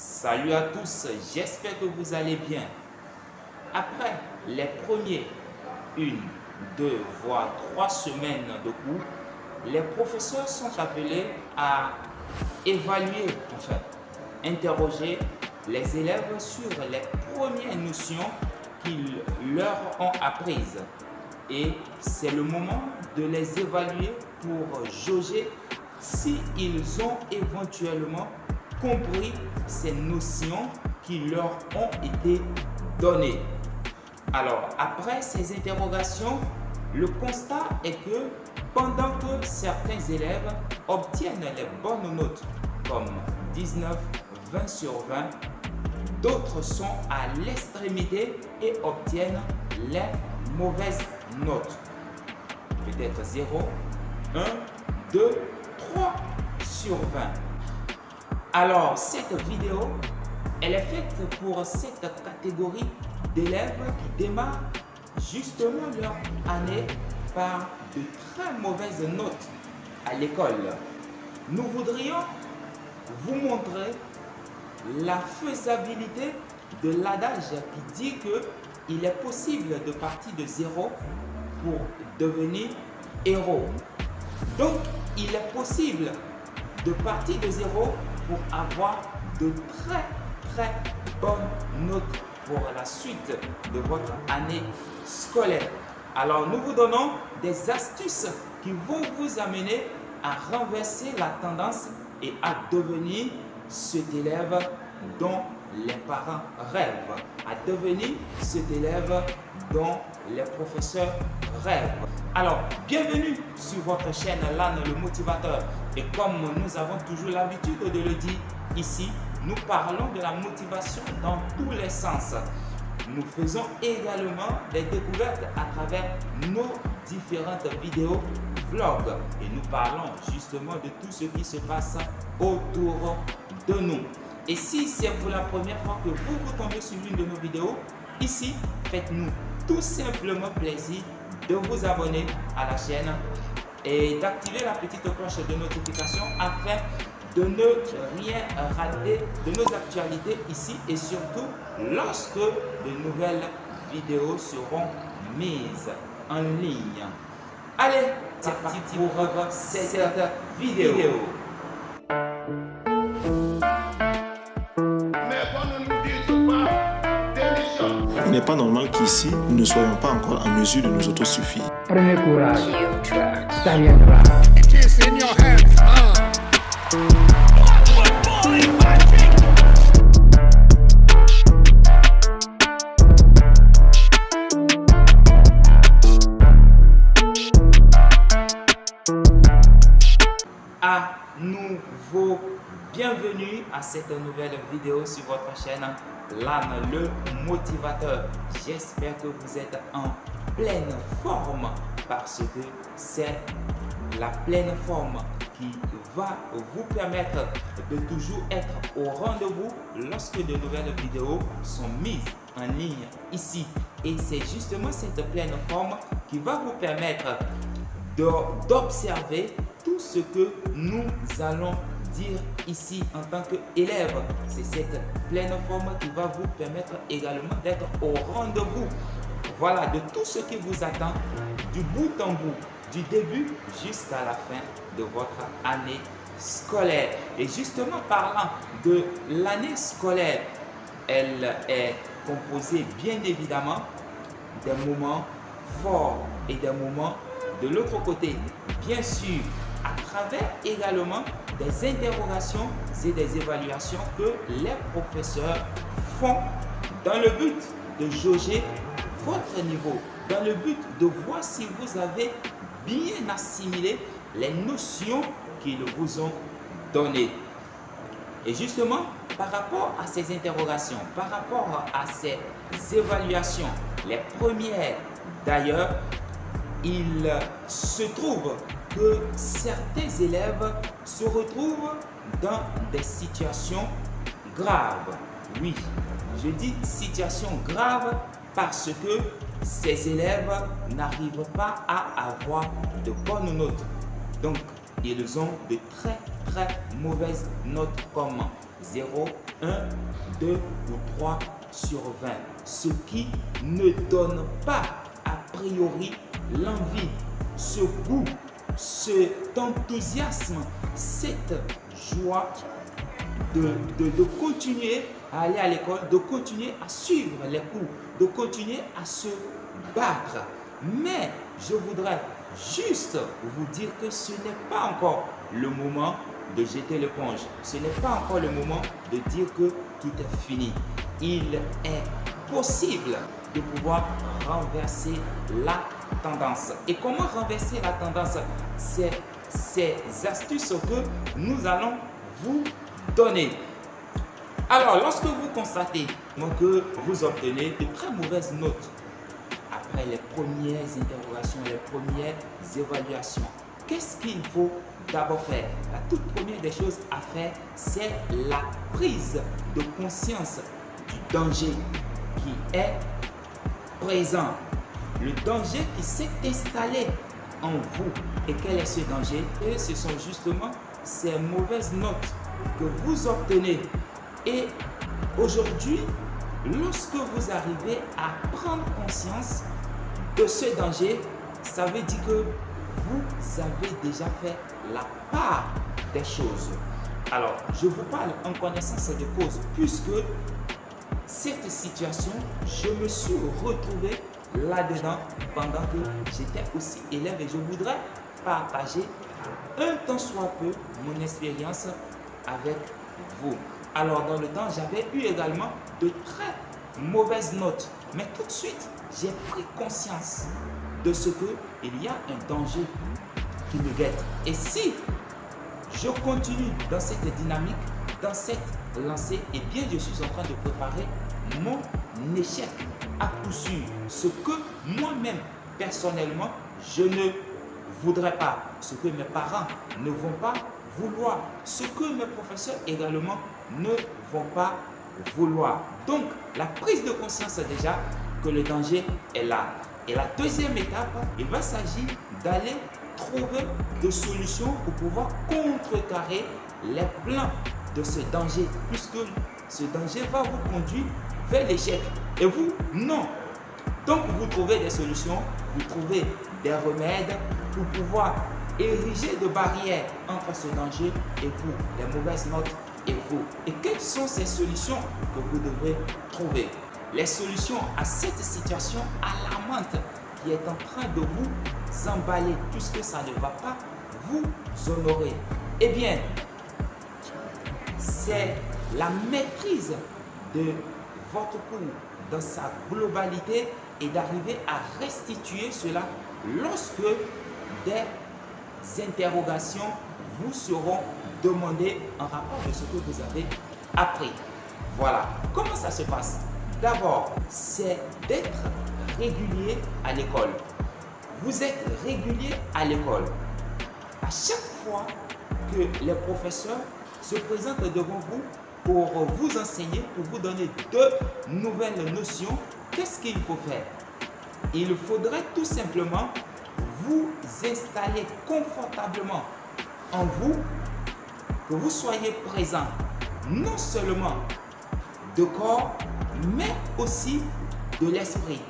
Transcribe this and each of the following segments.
Salut à tous, j'espère que vous allez bien. Après les premiers 1, 2, voire 3 semaines de cours, les professeurs sont appelés à évaluer, enfin, interroger les élèves sur les premières notions qu'ils leur ont apprises. Et c'est le moment de les évaluer pour jauger s'ils ont éventuellement compris ces notions qui leur ont été données. Alors, après ces interrogations, le constat est que pendant que certains élèves obtiennent les bonnes notes, comme 19, 20 sur 20, d'autres sont à l'extrémité et obtiennent les mauvaises notes. Peut-être 0, 1, 2, 3 sur 20. Alors, cette vidéo, elle est faite pour cette catégorie d'élèves qui démarrent justement leur année par de très mauvaises notes à l'école. Nous voudrions vous montrer la faisabilité de l'adage qui dit qu'il est possible de partir de zéro pour devenir héros. Donc, il est possible de partir de zéro pour avoir de très bonnes notes pour la suite de votre année scolaire. Alors, nous vous donnons des astuces qui vont vous amener à renverser la tendance et à devenir cet élève dont les parents rêvent, à devenir cet élève dont les professeurs rêvent. Alors, bienvenue sur votre chaîne LAN le motivateur. Et comme nous avons toujours l'habitude de le dire ici, nous parlons de la motivation dans tous les sens. Nous faisons également des découvertes à travers nos différentes vidéos vlogs. Et nous parlons justement de tout ce qui se passe autour de nous. Et si c'est pour la première fois que vous tombez sur l'une de nos vidéos, ici, faites-nous tout simplement plaisir de vous abonner à la chaîne et d'activer la petite cloche de notification afin de ne rien rater de nos actualités ici et surtout lorsque de nouvelles vidéos seront mises en ligne. Allez, c'est parti pour cette vidéo. Il n'est pas normal qu'ici, nous ne soyons pas encore en mesure de nous autosuffire. Prenez courage, ça viendra. À nouveau, bienvenue à cette nouvelle vidéo sur votre chaîne LAN le motivateur. J'espère que vous êtes en pleine forme parce que c'est la pleine forme qui va vous permettre de toujours être au rendez-vous lorsque de nouvelles vidéos sont mises en ligne ici. Et c'est justement cette pleine forme qui va vous permettre d'observer tout ce que nous allons dire ici en tant qu'élève. C'est cette pleine forme qui va vous permettre également d'être au rendez-vous. Voilà, de tout ce qui vous attend du bout en bout, du début jusqu'à la fin de votre année scolaire. Et justement, parlant de l'année scolaire, elle est composée bien évidemment des moments forts et des moments de l'autre côté. Bien sûr, à travers également des interrogations et des évaluations que les professeurs font dans le but de jauger votre niveau, dans le but de voir si vous avez bien assimilé les notions qu'ils vous ont données. Et justement, par rapport à ces interrogations, par rapport à ces évaluations, les premières d'ailleurs, il se trouve que certains élèves se retrouvent dans des situations graves. Oui, je dis situation grave parce que ces élèves n'arrivent pas à avoir de bonnes notes. Donc, ils ont de très mauvaises notes comme 0, 1, 2 ou 3 sur 20. Ce qui ne donne pas a priori l'envie, ce goût, cet enthousiasme, cette joie de continuer à aller à l'école, de continuer à suivre les cours, de continuer à se battre. Mais je voudrais juste vous dire que ce n'est pas encore le moment de jeter l'éponge. Ce n'est pas encore le moment de dire que tout est fini. Il est possible de pouvoir renverser la tendance. Et comment renverser la tendance? C'est ces astuces que nous allons vous donner. Alors, lorsque vous constatez que vous obtenez de très mauvaises notes après les premières interrogations, les premières évaluations, qu'est-ce qu'il faut d'abord faire? La toute première des choses à faire, c'est la prise de conscience du danger qui est présent, le danger qui s'est installé en vous. Et quel est ce danger? Et ce sont justement ces mauvaises notes que vous obtenez. Et aujourd'hui, lorsque vous arrivez à prendre conscience de ce danger, ça veut dire que vous avez déjà fait la part des choses. Alors, je vous parle en connaissance de cause, puisque cette situation, je me suis retrouvé là-dedans pendant que j'étais aussi élève, et je voudrais partager un tant soit peu mon expérience avec vous. Alors, dans le temps, j'avais eu également de très mauvaises notes, mais tout de suite, j'ai pris conscience de ce qu'il y a un danger qui me guette. Et si je continue dans cette dynamique, dans cette lancée, eh bien, je suis en train de préparer mon échec à coup sûr. Ce que moi-même, personnellement, je ne voudrais pas, ce que mes parents ne vont pas vouloir, ce que mes professeurs également ne vont pas vouloir. Donc, la prise de conscience déjà que le danger est là. Et la deuxième étape, il va s'agir d'aller trouver des solutions pour pouvoir contrecarrer les plans de ce danger, puisque ce danger va vous conduire vers l'échec. Et vous, non. Donc, vous trouvez des solutions, vous trouvez des remèdes pour pouvoir ériger de barrières entre ce danger et vous, les mauvaises notes et vous. Et quelles sont ces solutions que vous devrez trouver? Les solutions à cette situation alarmante qui est en train de vous emballer puisque ça ne va pas vous honorer. Eh bien, c'est la maîtrise de votre cours dans sa globalité et d'arriver à restituer cela lorsque des interrogations vous seront demandées en rapport de ce que vous avez appris. Voilà. Comment ça se passe? D'abord, c'est d'être régulier à l'école. Vous êtes régulier à l'école. À chaque fois que les professeurs se présentent devant vous pour vous enseigner, pour vous donner de nouvelles notions, qu'est-ce qu'il faut faire? Il faudrait tout simplement vous installer confortablement en vous, que vous soyez présent non seulement de corps, mais aussi de l'esprit.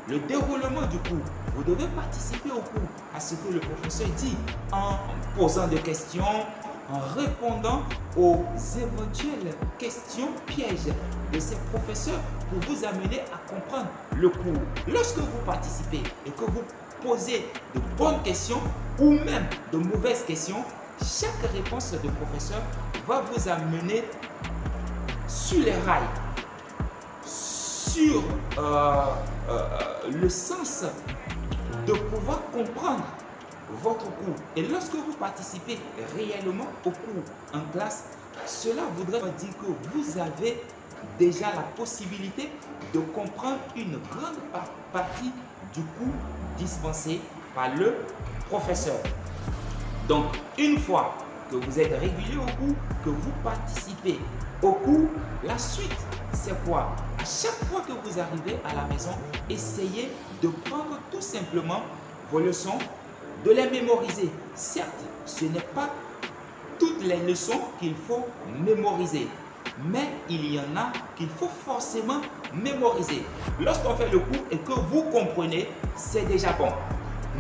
Le déroulement du cours, vous devez participer au cours, à ce que le professeur dit, en posant des questions, en répondant aux éventuelles questions pièges de ces professeurs pour vous amener à comprendre le cours. Lorsque vous participez et que vous posez de bonnes questions ou même de mauvaises questions, chaque réponse de professeur va vous amener sur les rails, sur le sens de pouvoir comprendre votre cours. Et lorsque vous participez réellement au cours en classe, cela voudrait dire que vous avez déjà la possibilité de comprendre une grande partie du cours dispensé par le professeur. Donc, une fois que vous êtes régulier au cours, que vous participez au cours, la suite, c'est quoi? À chaque fois que vous arrivez à la maison, essayez de prendre tout simplement vos leçons, de les mémoriser. Certes, ce n'est pas toutes les leçons qu'il faut mémoriser. Mais il y en a qu'il faut forcément mémoriser. Lorsqu'on fait le cours et que vous comprenez, c'est déjà bon.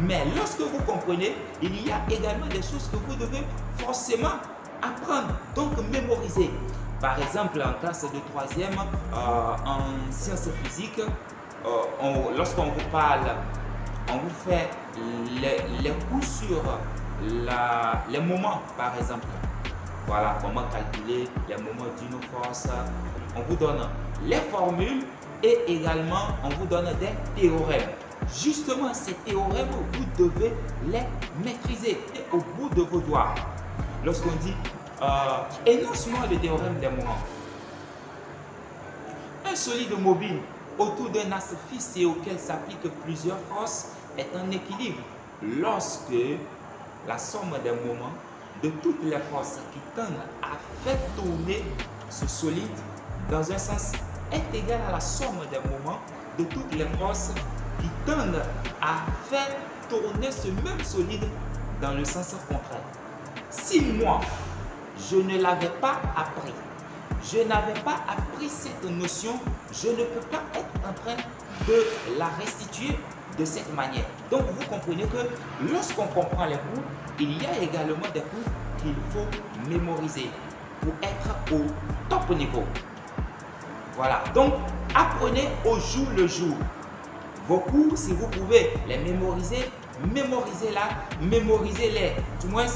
Mais lorsque vous comprenez, il y a également des choses que vous devez forcément apprendre, donc mémoriser. Par exemple, en classe de 3e, en sciences physiques, lorsqu'on vous parle, on vous fait les cours sur les moments, par exemple. Voilà, comment calculer les moments d'une force. On vous donne les formules et également on vous donne des théorèmes. Justement, ces théorèmes, vous devez les maîtriser au bout de vos doigts. Lorsqu'on dit énonce-moi le théorème des moments. Un solide mobile autour d'un axe fixe et auquel s'appliquent plusieurs forces est en équilibre lorsque la somme des moments de toutes les forces qui tendent à faire tourner ce solide dans un sens est égale à la somme des moments de toutes les forces qui tendent à faire tourner ce même solide dans le sens contraire. Si moi, je ne l'avais pas appris, je n'avais pas appris cette notion, je ne peux pas être en train de la restituer de cette manière. Donc vous comprenez que lorsqu'on comprend les cours, il y a également des cours qu'il faut mémoriser pour être au top niveau. Voilà, donc apprenez au jour le jour. Vos cours, si vous pouvez les mémoriser, mémorisez-les du moins.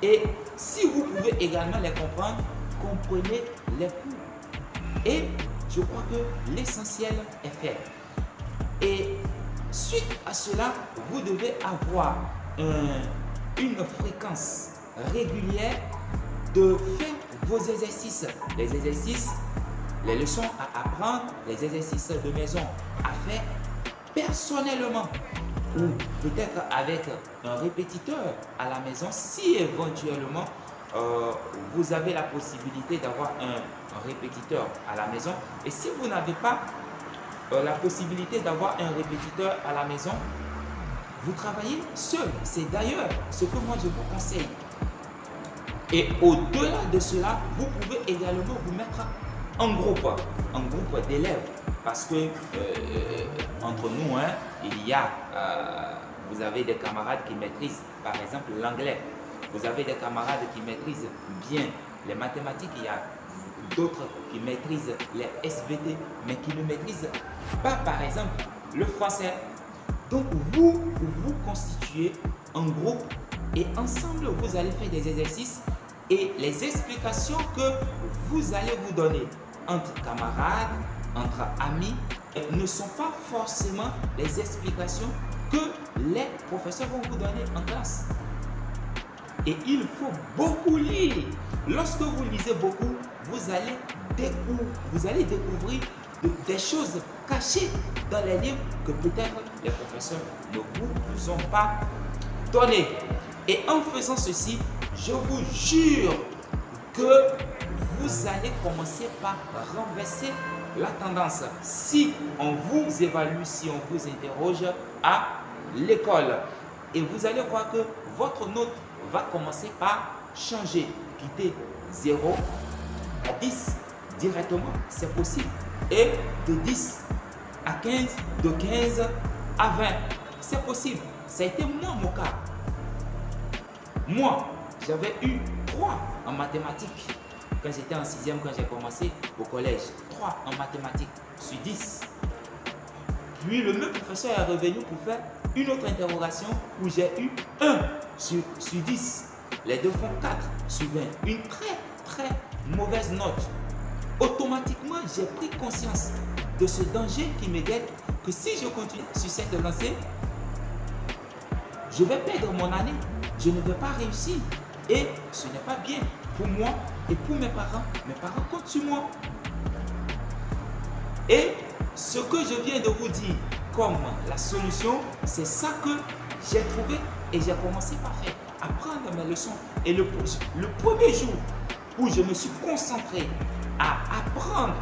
Et si vous pouvez également les comprendre, comprenez les cours. Et je crois que l'essentiel est fait. Et suite à cela, vous devez avoir une fréquence régulière de faire vos exercices. Les exercices, les leçons à apprendre, les exercices de maison à faire personnellement ou peut-être avec un répétiteur à la maison si éventuellement vous avez la possibilité d'avoir un répétiteur à la maison. Et si vous n'avez pas la possibilité d'avoir un répétiteur à la maison, vous travaillez seul. C'est d'ailleurs ce que moi je vous conseille. Et au-delà de cela, vous pouvez également vous mettre en groupe d'élèves. Parce que entre nous, hein, il y a, vous avez des camarades qui maîtrisent par exemple l'anglais. Vous avez des camarades qui maîtrisent bien les mathématiques. Il y a d'autres qui maîtrisent les SVT, mais qui ne maîtrisent pas par exemple le français. Donc vous constituez un groupe et ensemble vous allez faire des exercices et les explications que vous allez vous donner entre camarades, entre amis, ne sont pas forcément les explications que les professeurs vont vous donner en classe. Et il faut beaucoup lire. Lorsque vous lisez beaucoup, vous allez découvrir des choses cachées dans les livres que peut-être les professeurs ne vous ont pas données. Et en faisant ceci, je vous jure que vous allez commencer par renverser la tendance. Si on vous évalue, si on vous interroge à l'école, et vous allez voir que votre note va commencer par changer, quitter 0 à 10 directement, c'est possible. Et de 10 à 15, de 15 à 20, c'est possible. Ça a été moi mon cas. Moi, j'avais eu 3 en mathématiques. Quand j'étais en 6e, quand j'ai commencé au collège, 3 en mathématiques sur 10. Puis le même professeur est revenu pour faire une autre interrogation où j'ai eu 1 sur 10. Les deux font 4 sur 20. Une très mauvaise note. Automatiquement, j'ai pris conscience de ce danger qui me guette, que si je continue sur cette lancée, je vais perdre mon année. Je ne vais pas réussir. Et ce n'est pas bien pour moi et pour mes parents. Mes parents comptent sur moi. Et ce que je viens de vous dire comme la solution, c'est ça que j'ai trouvé et j'ai commencé par faire. Apprendre mes leçons. Et le premier jour où je me suis concentré à apprendre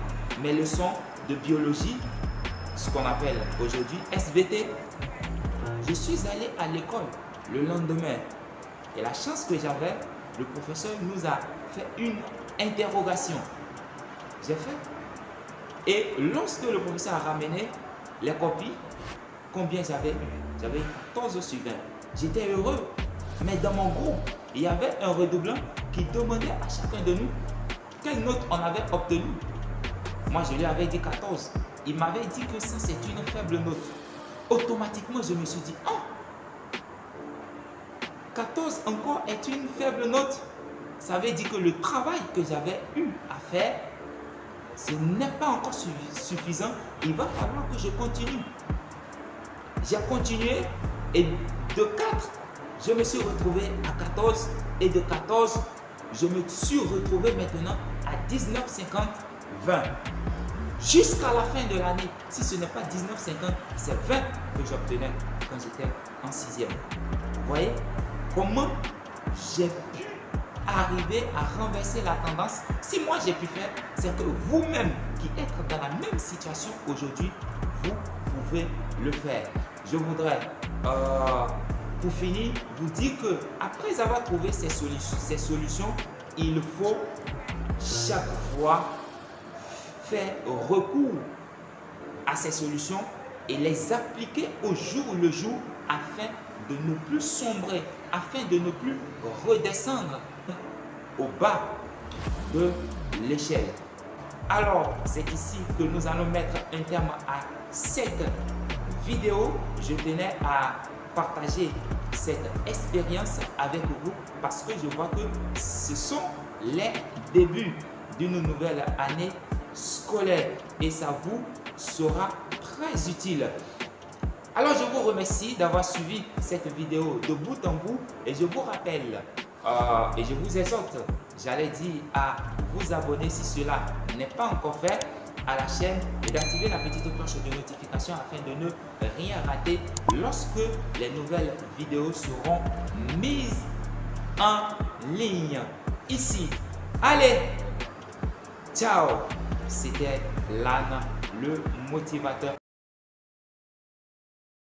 mes leçons de biologie, ce qu'on appelle aujourd'hui SVT, je suis allé à l'école le lendemain. Et la chance que j'avais, le professeur nous a fait une interrogation. J'ai fait. Et lorsque le professeur a ramené les copies, combien j'avais eu? J'avais eu 14 sur 20. J'étais heureux. Mais dans mon groupe, il y avait un redoublant qui demandait à chacun de nous quelle note on avait obtenu. Moi, je lui avais dit 14. Il m'avait dit que ça, c'est une faible note. Automatiquement, je me suis dit, oh, 14 encore est une faible note. Ça veut dire que le travail que j'avais eu à faire, ce n'est pas encore suffisant. Il va falloir que je continue. J'ai continué et de 4, je me suis retrouvé à 14 et de 14, je me suis retrouvé maintenant à 19,50, 20. Jusqu'à la fin de l'année, si ce n'est pas 19,50, c'est 20 que j'obtenais quand j'étais en 6e. Vous voyez comment j'ai pu arriver à renverser la tendance? Si moi j'ai pu faire, c'est que vous-même qui êtes dans la même situation aujourd'hui, vous pouvez le faire. Je voudrais, pour finir, vous dire que après avoir trouvé ces solutions, il faut chaque fois faire recours à ces solutions et les appliquer au jour le jour afin de ne plus sombrer, afin de ne plus redescendre au bas de l'échelle. Alors, c'est ici que nous allons mettre un terme à cette vidéo. Je tenais à partager cette expérience avec vous parce que je vois que ce sont les débuts d'une nouvelle année scolaire et ça vous sera très utile. Alors, je vous remercie d'avoir suivi cette vidéo de bout en bout et je vous rappelle et je vous exhorte, j'allais dire, à vous abonner si cela n'est pas encore fait à la chaîne et d'activer la petite cloche de notification afin de ne rien rater lorsque les nouvelles vidéos seront mises en ligne ici. Allez, ciao! C'était Lana, le motivateur.